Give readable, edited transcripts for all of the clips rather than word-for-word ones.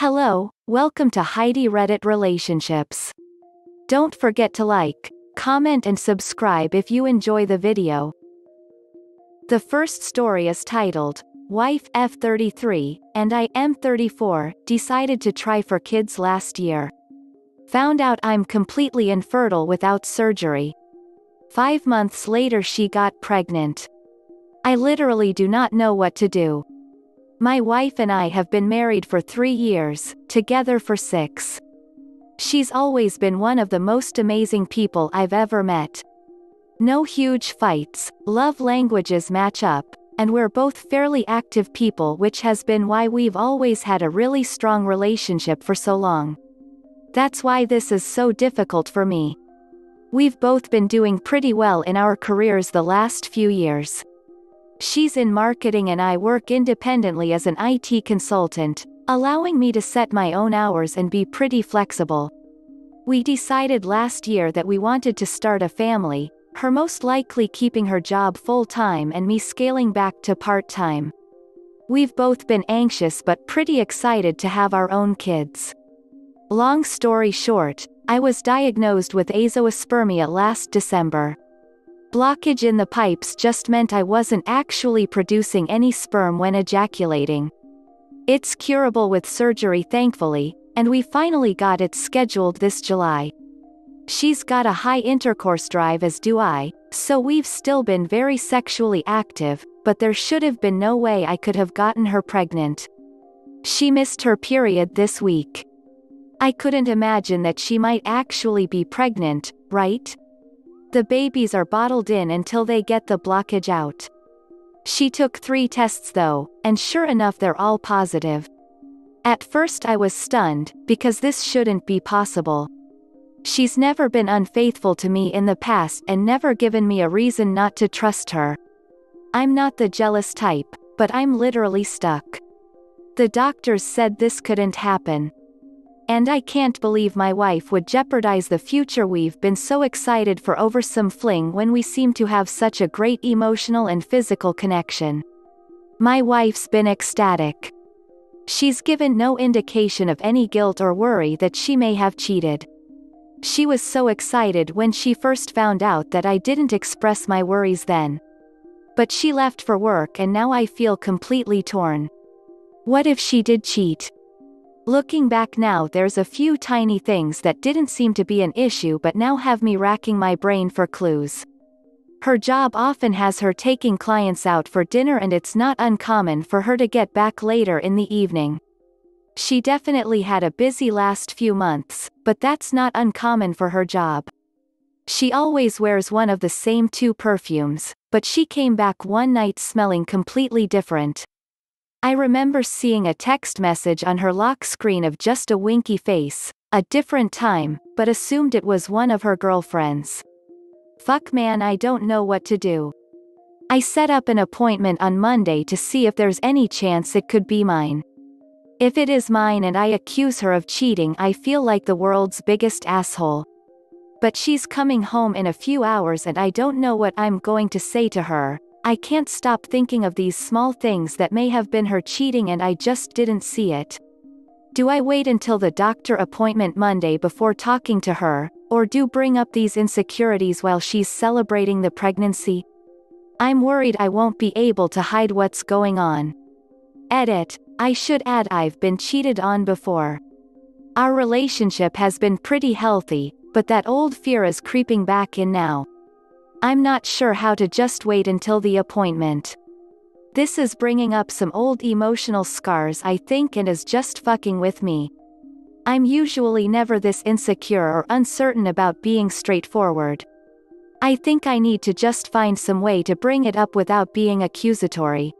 Hello, welcome to Heidi Relationships. Don't forget to like, comment and subscribe if you enjoy the video. The first story is titled, Wife F33, and I am 34, decided to try for kids last year. Found out I'm completely infertile without surgery. 5 months later she got pregnant. I literally do not know what to do. My wife and I have been married for 3 years, together for 6. She's always been one of the most amazing people I've ever met. No huge fights, love languages match up, and we're both fairly active people, which has been why we've always had a really strong relationship for so long. That's why this is so difficult for me. We've both been doing pretty well in our careers the last few years. She's in marketing and I work independently as an IT consultant, allowing me to set my own hours and be pretty flexible. We decided last year that we wanted to start a family, her most likely keeping her job full-time and me scaling back to part-time. We've both been anxious but pretty excited to have our own kids. Long story short, I was diagnosed with azoospermia last December. Blockage in the pipes just meant I wasn't actually producing any sperm when ejaculating. It's curable with surgery thankfully, and we finally got it scheduled this July. She's got a high intercourse drive as do I, so we've still been very sexually active, but there should have been no way I could have gotten her pregnant. She missed her period this week. I couldn't imagine that she might actually be pregnant, right? The babies are bottled in until they get the blockage out. She took 3 tests though, and sure enough they're all positive. At first I was stunned, because this shouldn't be possible. She's never been unfaithful to me in the past and never given me a reason not to trust her. I'm not the jealous type, but I'm literally stuck. The doctors said this couldn't happen. And I can't believe my wife would jeopardize the future we've been so excited for over some fling when we seem to have such a great emotional and physical connection. My wife's been ecstatic. She's given no indication of any guilt or worry that she may have cheated. She was so excited when she first found out that I didn't express my worries then. But she left for work and now I feel completely torn. What if she did cheat? Looking back now there's a few tiny things that didn't seem to be an issue but now have me racking my brain for clues. Her job often has her taking clients out for dinner and it's not uncommon for her to get back later in the evening. She definitely had a busy last few months, but that's not uncommon for her job. She always wears one of the same 2 perfumes, but she came back one night smelling completely different. I remember seeing a text message on her lock screen of just a winky face, a different time, but assumed it was one of her girlfriends. Fuck man, I don't know what to do. I set up an appointment on Monday to see if there's any chance it could be mine. If it is mine and I accuse her of cheating, I feel like the world's biggest asshole. But she's coming home in a few hours and I don't know what I'm going to say to her. I can't stop thinking of these small things that may have been her cheating and I just didn't see it. Do I wait until the doctor appointment Monday before talking to her, or do bring up these insecurities while she's celebrating the pregnancy? I'm worried I won't be able to hide what's going on. Edit, I should add I've been cheated on before. Our relationship has been pretty healthy, but that old fear is creeping back in now. I'm not sure how to just wait until the appointment. This is bringing up some old emotional scars I think and is just fucking with me. I'm usually never this insecure or uncertain about being straightforward. I think I need to just find some way to bring it up without being accusatory.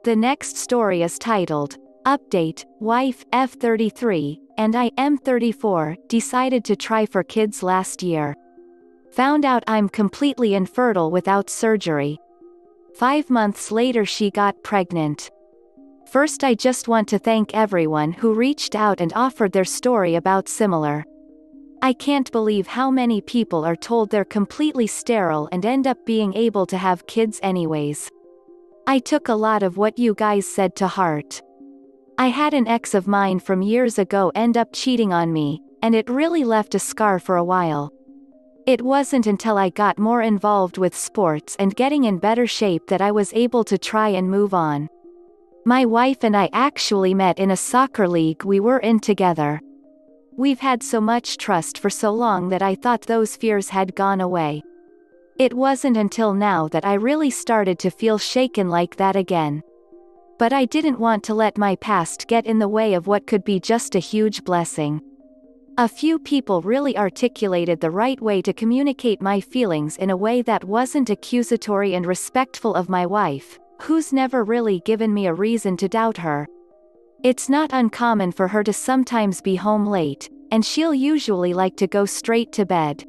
The next story is titled, Update, Wife F33, and I am 34, decided to try for kids last year. Found out I'm completely infertile without surgery. 5 months later she got pregnant. First I just want to thank everyone who reached out and offered their story about similar. I can't believe how many people are told they're completely sterile and end up being able to have kids anyways. I took a lot of what you guys said to heart. I had an ex of mine from years ago end up cheating on me, and it really left a scar for a while. It wasn't until I got more involved with sports and getting in better shape that I was able to try and move on. My wife and I actually met in a soccer league we were in together. We've had so much trust for so long that I thought those fears had gone away. It wasn't until now that I really started to feel shaken like that again. But I didn't want to let my past get in the way of what could be just a huge blessing. A few people really articulated the right way to communicate my feelings in a way that wasn't accusatory and respectful of my wife, who's never really given me a reason to doubt her. It's not uncommon for her to sometimes be home late, and she'll usually like to go straight to bed.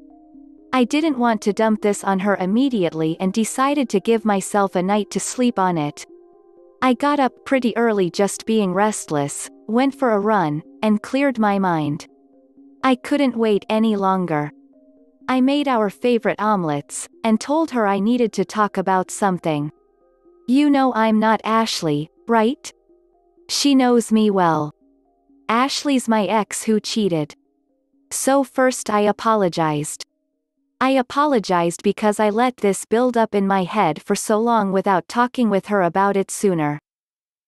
I didn't want to dump this on her immediately and decided to give myself a night to sleep on it. I got up pretty early just being restless, went for a run, and cleared my mind. I couldn't wait any longer. I made our favorite omelets, and told her I needed to talk about something. You know I'm not Ashley, right? She knows me well. Ashley's my ex who cheated. So first I apologized. I apologized because I let this build up in my head for so long without talking with her about it sooner.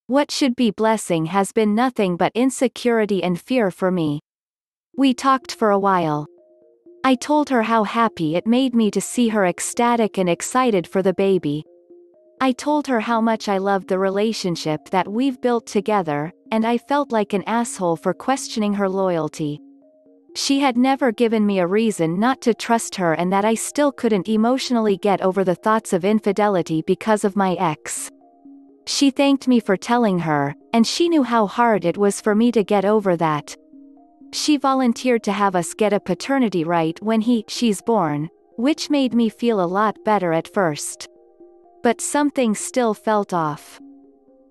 What should be blessing has been nothing but insecurity and fear for me. We talked for a while. I told her how happy it made me to see her ecstatic and excited for the baby. I told her how much I loved the relationship that we've built together, and I felt like an asshole for questioning her loyalty. She had never given me a reason not to trust her and that I still couldn't emotionally get over the thoughts of infidelity because of my ex. She thanked me for telling her, and she knew how hard it was for me to get over that. She volunteered to have us get a paternity right when she's born, which made me feel a lot better at first. But something still felt off.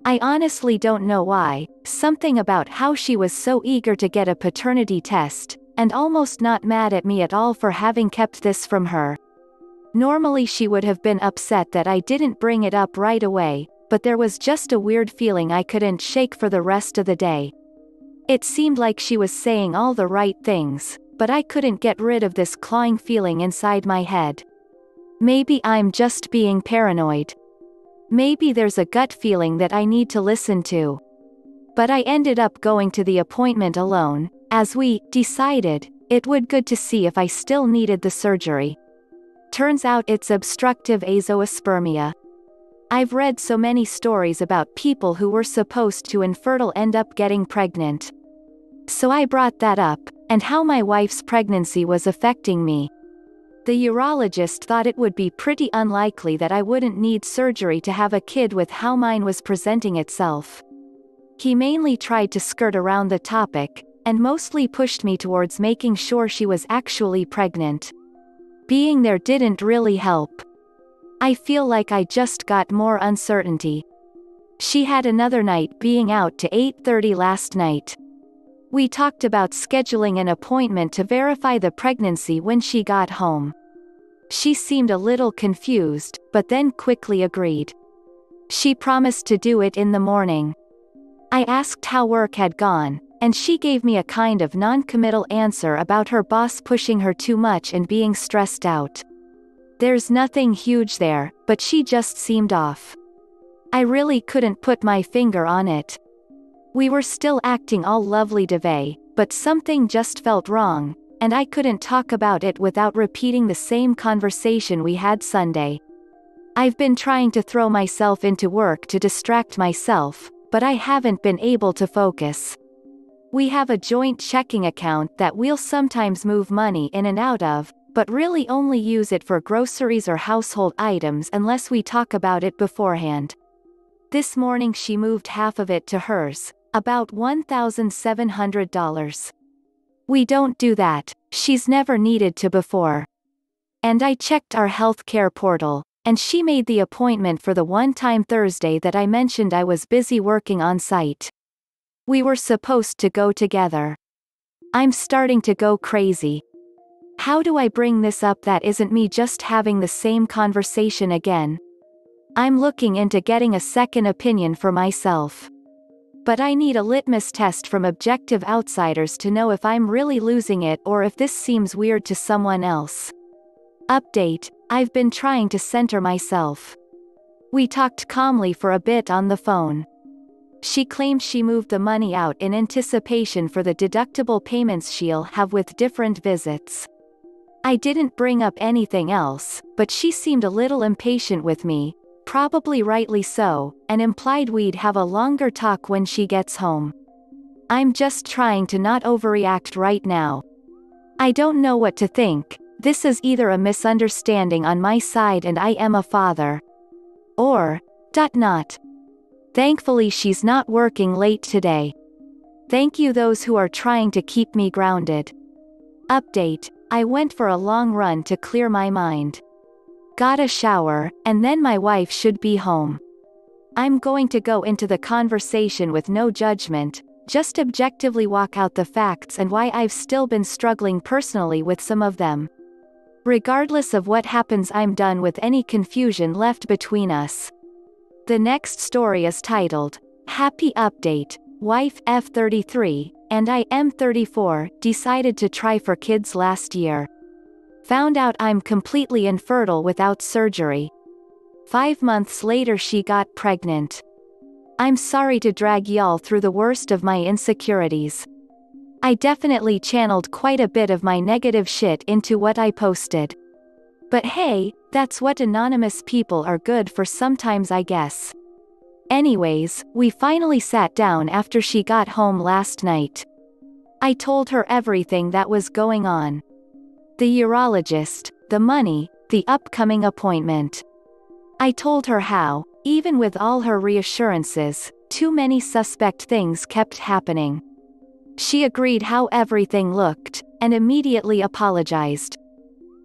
I honestly don't know why, something about how she was so eager to get a paternity test, and almost not mad at me at all for having kept this from her. Normally she would have been upset that I didn't bring it up right away, but there was just a weird feeling I couldn't shake for the rest of the day. It seemed like she was saying all the right things, but I couldn't get rid of this clawing feeling inside my head. Maybe I'm just being paranoid. Maybe there's a gut feeling that I need to listen to. But I ended up going to the appointment alone, as we decided it would good to see if I still needed the surgery. Turns out it's obstructive azoospermia. I've read so many stories about people who were supposed to infertile end up getting pregnant. So I brought that up, and how my wife's pregnancy was affecting me. The urologist thought it would be pretty unlikely that I wouldn't need surgery to have a kid with how mine was presenting itself. He mainly tried to skirt around the topic, and mostly pushed me towards making sure she was actually pregnant. Being there didn't really help. I feel like I just got more uncertainty. She had another night being out to 8:30 last night. We talked about scheduling an appointment to verify the pregnancy when she got home. She seemed a little confused, but then quickly agreed. She promised to do it in the morning. I asked how work had gone, and she gave me a kind of non-committal answer about her boss pushing her too much and being stressed out. There's nothing huge there, but she just seemed off. I really couldn't put my finger on it. We were still acting all lovely-dovey, but something just felt wrong, and I couldn't talk about it without repeating the same conversation we had Sunday. I've been trying to throw myself into work to distract myself, but I haven't been able to focus. We have a joint checking account that we'll sometimes move money in and out of, but really only use it for groceries or household items unless we talk about it beforehand. This morning she moved half of it to hers, about $1,700. We don't do that, she's never needed to before. And I checked our healthcare portal, and she made the appointment for the one-time Thursday that I mentioned I was busy working on site. We were supposed to go together. I'm starting to go crazy. How do I bring this up that isn't me just having the same conversation again? I'm looking into getting a second opinion for myself. But I need a litmus test from objective outsiders to know if I'm really losing it or if this seems weird to someone else. Update: I've been trying to center myself. We talked calmly for a bit on the phone. She claimed she moved the money out in anticipation for the deductible payments she'll have with different visits. I didn't bring up anything else, but she seemed a little impatient with me, probably rightly so, and implied we'd have a longer talk when she gets home. I'm just trying to not overreact right now. I don't know what to think. This is either a misunderstanding on my side and I am a father. Or, not. Thankfully she's not working late today. Thank you those who are trying to keep me grounded. Update: I went for a long run to clear my mind. Got a shower, and then my wife should be home. I'm going to go into the conversation with no judgment, just objectively walk out the facts and why I've still been struggling personally with some of them. Regardless of what happens, I'm done with any confusion left between us. The next story is titled, Happy Update, Wife F33, and I M34, decided to try for kids last year. Found out I'm completely infertile without surgery. 5 months later she got pregnant. I'm sorry to drag y'all through the worst of my insecurities. I definitely channeled quite a bit of my negative shit into what I posted. But hey, that's what anonymous people are good for sometimes, I guess. Anyways, we finally sat down after she got home last night. I told her everything that was going on. The urologist, the money, the upcoming appointment. I told her how, even with all her reassurances, too many suspect things kept happening. She agreed how everything looked, and immediately apologized.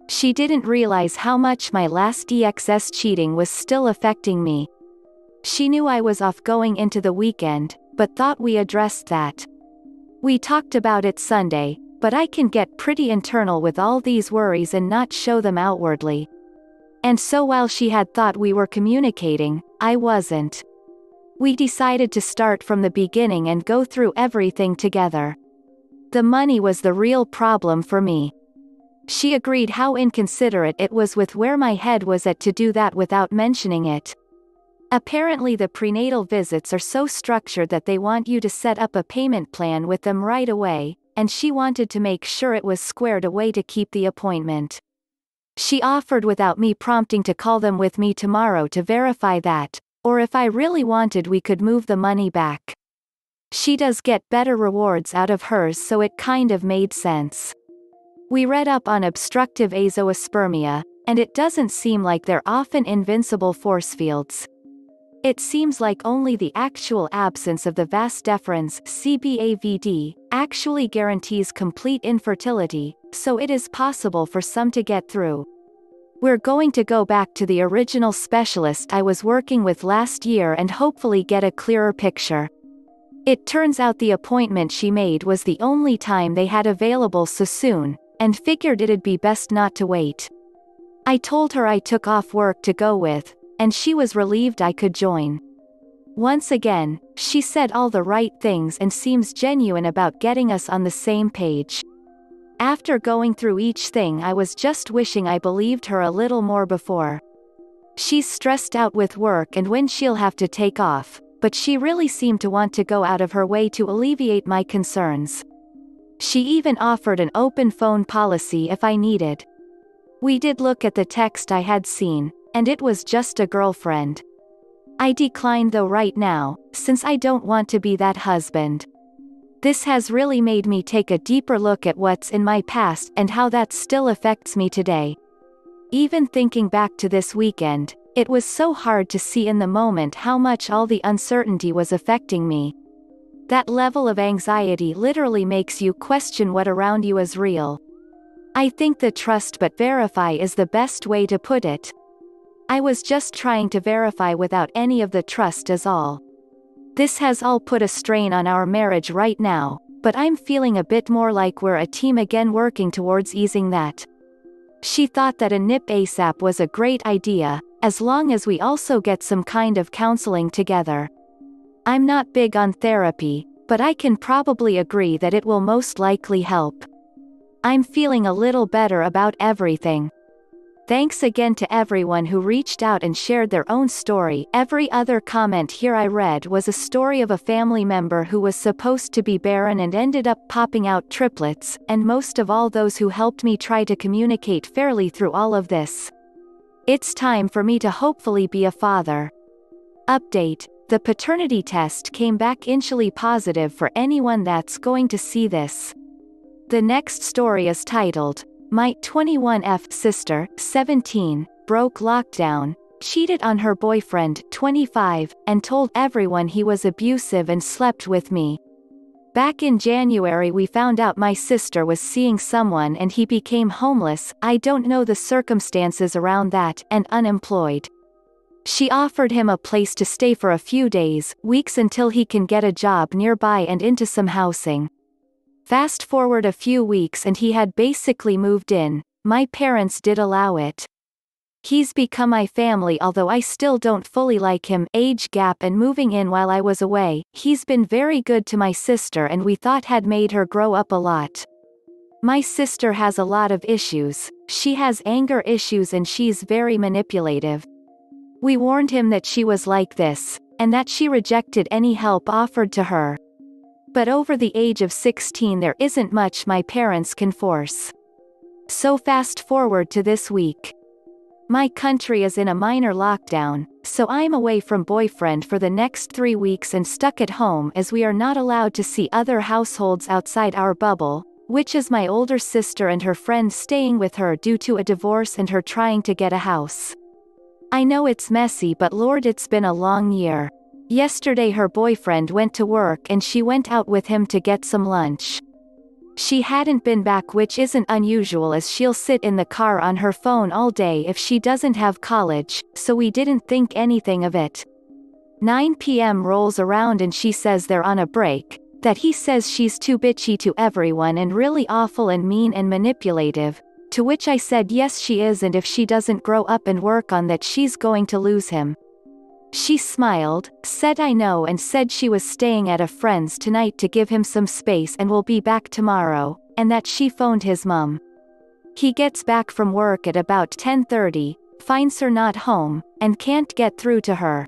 She didn't realize how much my last ex's cheating was still affecting me. She knew I was off going into the weekend, but thought we addressed that. We talked about it Sunday, but I can get pretty internal with all these worries and not show them outwardly. And so while she had thought we were communicating, I wasn't. We decided to start from the beginning and go through everything together. The money was the real problem for me. She agreed how inconsiderate it was with where my head was at to do that without mentioning it. Apparently the prenatal visits are so structured that they want you to set up a payment plan with them right away, and she wanted to make sure it was squared away to keep the appointment. She offered without me prompting to call them with me tomorrow to verify that, or if I really wanted we could move the money back. She does get better rewards out of hers, so it kind of made sense. We read up on obstructive azoospermia, and it doesn't seem like they're often invincible force fields. It seems like only the actual absence of the vas deferens (CBAVD) actually guarantees complete infertility, so it is possible for some to get through. We're going to go back to the original specialist I was working with last year and hopefully get a clearer picture. It turns out the appointment she made was the only time they had available so soon, and figured it'd be best not to wait. I told her I took off work to go with, and she was relieved I could join. Once again, she said all the right things and seems genuine about getting us on the same page. After going through each thing, I was just wishing I believed her a little more before. She's stressed out with work and when she'll have to take off, but she really seemed to want to go out of her way to alleviate my concerns. She even offered an open phone policy if I needed. We did look at the text I had seen, and it was just a girlfriend. I declined though right now, since I don't want to be that husband. This has really made me take a deeper look at what's in my past and how that still affects me today. Even thinking back to this weekend, it was so hard to see in the moment how much all the uncertainty was affecting me. That level of anxiety literally makes you question what around you is real. I think the trust but verify is the best way to put it. I was just trying to verify without any of the trust is all. This has all put a strain on our marriage right now, but I'm feeling a bit more like we're a team again working towards easing that. She thought that a nip ASAP was a great idea, as long as we also get some kind of counseling together. I'm not big on therapy, but I can probably agree that it will most likely help. I'm feeling a little better about everything. Thanks again to everyone who reached out and shared their own story. Every other comment here I read was a story of a family member who was supposed to be barren and ended up popping out triplets, and most of all those who helped me try to communicate fairly through all of this. It's time for me to hopefully be a father. Update: the paternity test came back initially positive for anyone that's going to see this. The next story is titled, My 21F sister, 17, broke lockdown, cheated on her boyfriend, 25, and told everyone he was abusive and slept with me. Back in January we found out my sister was seeing someone and he became homeless, I don't know the circumstances around that, and unemployed. She offered him a place to stay for a few days, weeks until he can get a job nearby and into some housing. Fast forward a few weeks and he had basically moved in. My parents did allow it. He's become my family, although I still don't fully like him. Age gap and moving in while I was away. He's been very good to my sister and we thought had made her grow up a lot. My sister has a lot of issues. She has anger issues and she's very manipulative. We warned him that she was like this, and that she rejected any help offered to her. But over the age of 16 there isn't much my parents can force. So fast forward to this week. My country is in a minor lockdown, so I'm away from boyfriend for the next 3 weeks and stuck at home as we are not allowed to see other households outside our bubble, which is my older sister and her friend staying with her due to a divorce and her trying to get a house. I know it's messy, but Lord, it's been a long year. Yesterday her boyfriend went to work and she went out with him to get some lunch. She hadn't been back, which isn't unusual as she'll sit in the car on her phone all day if she doesn't have college, so we didn't think anything of it. 9 p.m. rolls around and she says they're on a break, that he says she's too bitchy to everyone and really awful and mean and manipulative, to which I said yes she is, and if she doesn't grow up and work on that she's going to lose him. She smiled, said I know, and said she was staying at a friend's tonight to give him some space and will be back tomorrow, and that she phoned his mum. He gets back from work at about 10:30, finds her not home, and can't get through to her.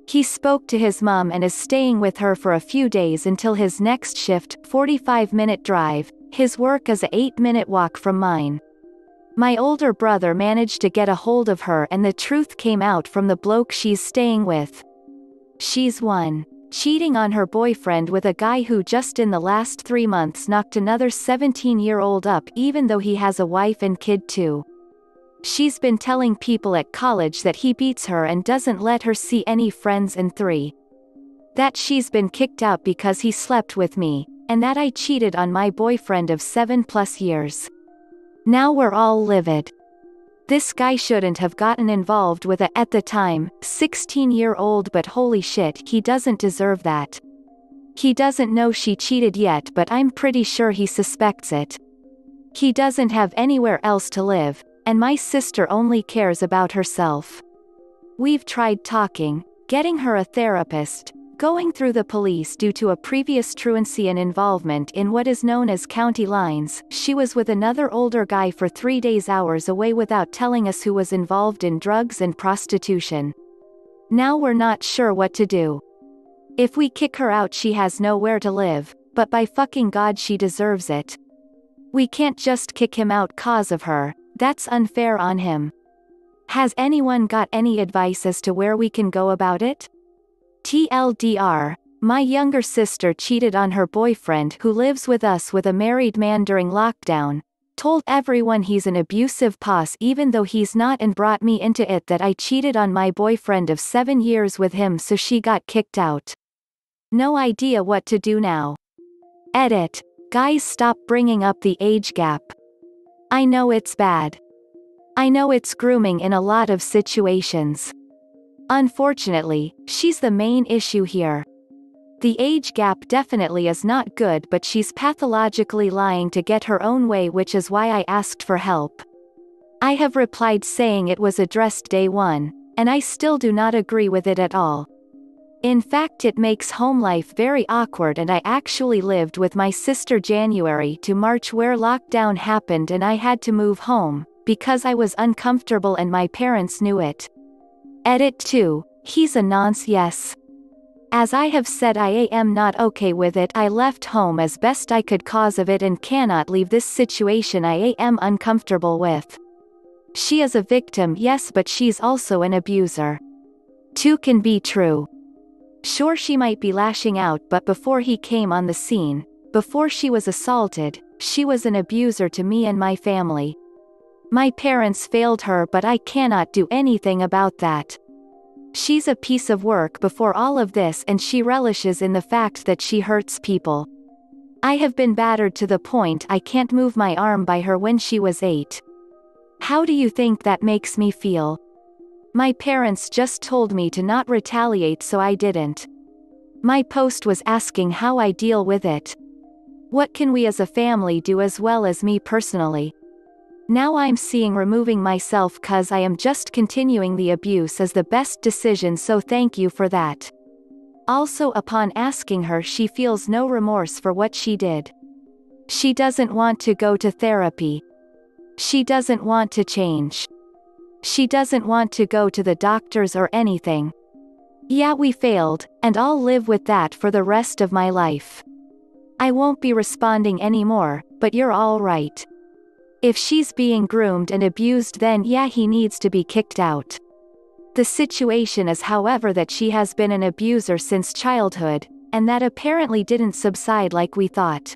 He spoke to his mum and is staying with her for a few days until his next shift, 45-minute drive. His work is a 8-minute walk from mine. My older brother managed to get a hold of her and the truth came out from the bloke she's staying with. She's cheating on her boyfriend with a guy who just in the last 3 months knocked another 17-year-old up, even though he has a wife and kid too. She's been telling people at college that he beats her and doesn't let her see any friends, and 3. that she's been kicked out because he slept with me, and that I cheated on my boyfriend of 7+ years. Now we're all livid. This guy shouldn't have gotten involved with a, at the time, 16-year-old, but holy shit, he doesn't deserve that. He doesn't know she cheated yet, but I'm pretty sure he suspects it. He doesn't have anywhere else to live, and my sister only cares about herself. We've tried talking, getting her a therapist, going through the police due to a previous truancy and involvement in what is known as county lines. She was with another older guy for 3 days hours away without telling us, who was involved in drugs and prostitution. Now we're not sure what to do. If we kick her out she has nowhere to live, but by fucking God she deserves it. We can't just kick him out cause of her, that's unfair on him. Has anyone got any advice as to where we can go about it? TLDR, my younger sister cheated on her boyfriend who lives with us with a married man during lockdown, told everyone he's an abusive boss even though he's not, and brought me into it that I cheated on my boyfriend of 7 years with him, so she got kicked out. No idea what to do now. Edit. Guys, stop bringing up the age gap. I know it's bad. I know it's grooming in a lot of situations. Unfortunately, she's the main issue here. The age gap definitely is not good, but she's pathologically lying to get her own way, which is why I asked for help. I have replied saying it was addressed day one, and I still do not agree with it at all. In fact, it makes home life very awkward, and I actually lived with my sister January to March where lockdown happened and I had to move home, because I was uncomfortable and my parents knew it. Edit 2. He's a nonce, yes. As I have said, I am not okay with it. I left home as best I could cause of it and cannot leave this situation I am uncomfortable with. She is a victim, yes, but she's also an abuser. Two can be true. Sure, she might be lashing out, but before he came on the scene, before she was assaulted, she was an abuser to me and my family. My parents failed her, but I cannot do anything about that. She's a piece of work before all of this, and she relishes in the fact that she hurts people. I have been battered to the point I can't move my arm by her when she was 8. How do you think that makes me feel? My parents just told me to not retaliate, so I didn't. My post was asking how I deal with it. What can we as a family do, as well as me personally? Now I'm seeing removing myself cause I am just continuing the abuse as the best decision, so thank you for that. Also, upon asking her, she feels no remorse for what she did. She doesn't want to go to therapy. She doesn't want to change. She doesn't want to go to the doctors or anything. Yeah, we failed, and I'll live with that for the rest of my life. I won't be responding anymore, but you're all right. If she's being groomed and abused, then yeah, he needs to be kicked out. The situation is, however, that she has been an abuser since childhood, and that apparently didn't subside like we thought.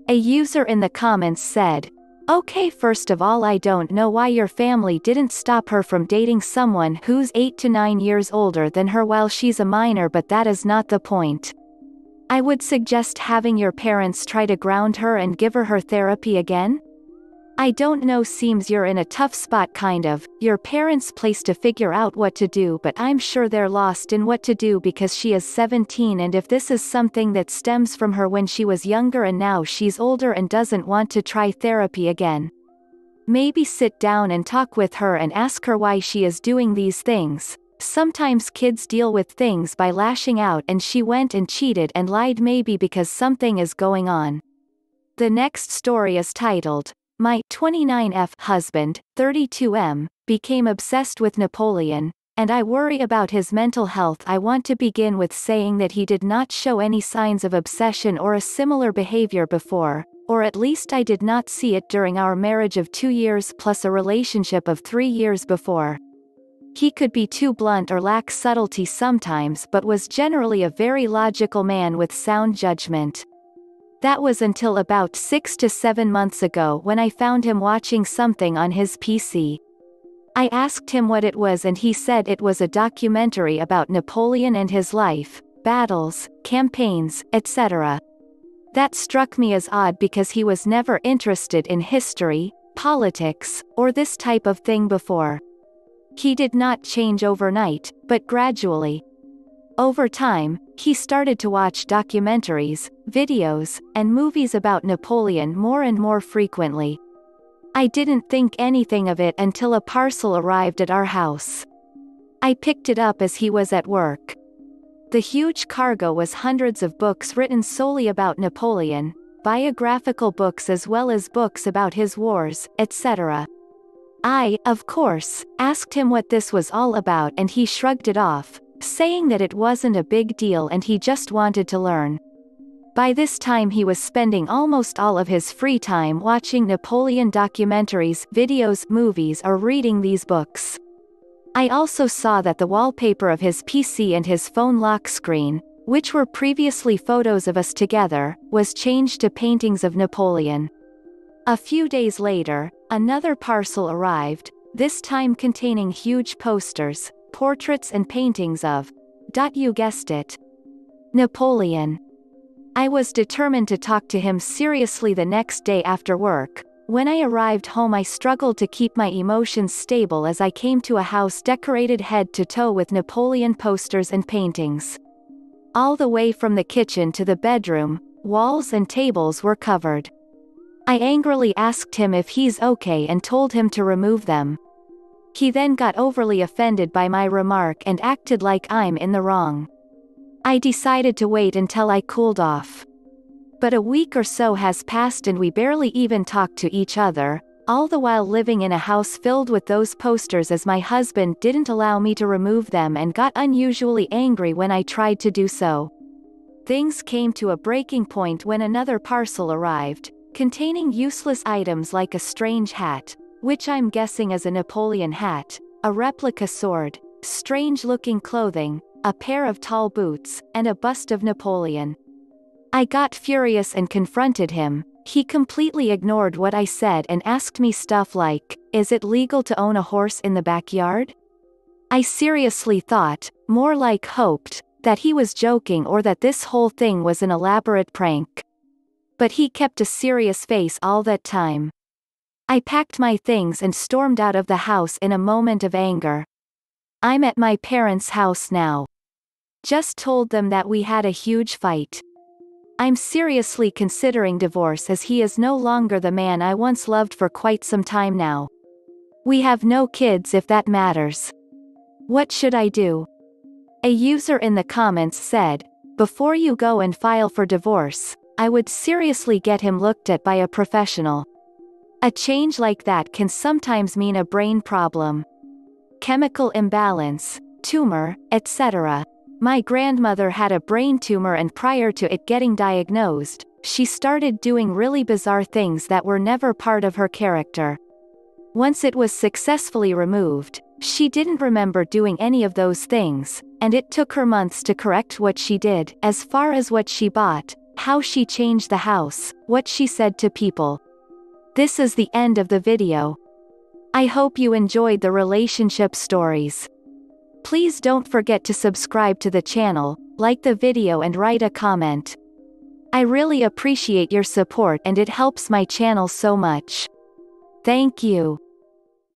A user in the comments said, "Okay, first of all, I don't know why your family didn't stop her from dating someone who's 8 to 9 years older than her while she's a minor, but that is not the point. I would suggest having your parents try to ground her and give her therapy again? I don't know, seems you're in a tough spot, kind of, your parents' place to figure out what to do, but I'm sure they're lost in what to do because she is 17, and if this is something that stems from her when she was younger and now she's older and doesn't want to try therapy again, maybe sit down and talk with her and ask her why she is doing these things. Sometimes kids deal with things by lashing out, and she went and cheated and lied, maybe because something is going on." The next story is titled, "My 29F husband, 32M, became obsessed with Napoleon, and I worry about his mental health." I want to begin with saying that he did not show any signs of obsession or a similar behavior before, or at least I did not see it during our marriage of 2 years plus a relationship of 3 years before. He could be too blunt or lack subtlety sometimes, but was generally a very logical man with sound judgment. That was until about 6 to 7 months ago when I found him watching something on his PC. I asked him what it was, and he said it was a documentary about Napoleon and his life, battles, campaigns, etc. That struck me as odd because he was never interested in history, politics, or this type of thing before. He did not change overnight, but gradually. Over time, he started to watch documentaries, videos, and movies about Napoleon more and more frequently. I didn't think anything of it until a parcel arrived at our house. I picked it up as he was at work. The huge cargo was hundreds of books written solely about Napoleon, biographical books as well as books about his wars, etc. I, of course, asked him what this was all about, and he shrugged it off, saying that it wasn't a big deal and he just wanted to learn. By this time he was spending almost all of his free time watching Napoleon documentaries, videos, movies, or reading these books. I also saw that the wallpaper of his PC and his phone lock screen, which were previously photos of us together, was changed to paintings of Napoleon. A few days later, another parcel arrived, this time containing huge posters, portraits and paintings of, you guessed it, Napoleon. I was determined to talk to him seriously the next day after work. When I arrived home, I struggled to keep my emotions stable as I came to a house decorated head to toe with Napoleon posters and paintings. All the way from the kitchen to the bedroom, walls and tables were covered. I angrily asked him if he's okay and told him to remove them. He then got overly offended by my remark and acted like I'm in the wrong. I decided to wait until I cooled off. But a week or so has passed and we barely even talk to each other, all the while living in a house filled with those posters as my husband didn't allow me to remove them and got unusually angry when I tried to do so. Things came to a breaking point when another parcel arrived, containing useless items like a strange hat, which I'm guessing is a Napoleon hat, a replica sword, strange-looking clothing, a pair of tall boots, and a bust of Napoleon. I got furious and confronted him. He completely ignored what I said and asked me stuff like, "Is it legal to own a horse in the backyard?" I seriously thought, more like hoped, that he was joking or that this whole thing was an elaborate prank. But he kept a serious face all that time. I packed my things and stormed out of the house in a moment of anger. I'm at my parents' house now. Just told them that we had a huge fight. I'm seriously considering divorce as he is no longer the man I once loved for quite some time now. We have no kids if that matters. What should I do? A user in the comments said, "Before you go and file for divorce, I would seriously get him looked at by a professional. A change like that can sometimes mean a brain problem. Chemical imbalance, tumor, etc. My grandmother had a brain tumor and prior to it getting diagnosed, she started doing really bizarre things that were never part of her character. Once it was successfully removed, she didn't remember doing any of those things, and it took her months to correct what she did, as far as what she bought, how she changed the house, what she said to people." This is the end of the video. I hope you enjoyed the relationship stories. Please don't forget to subscribe to the channel, like the video and write a comment. I really appreciate your support and it helps my channel so much. Thank you.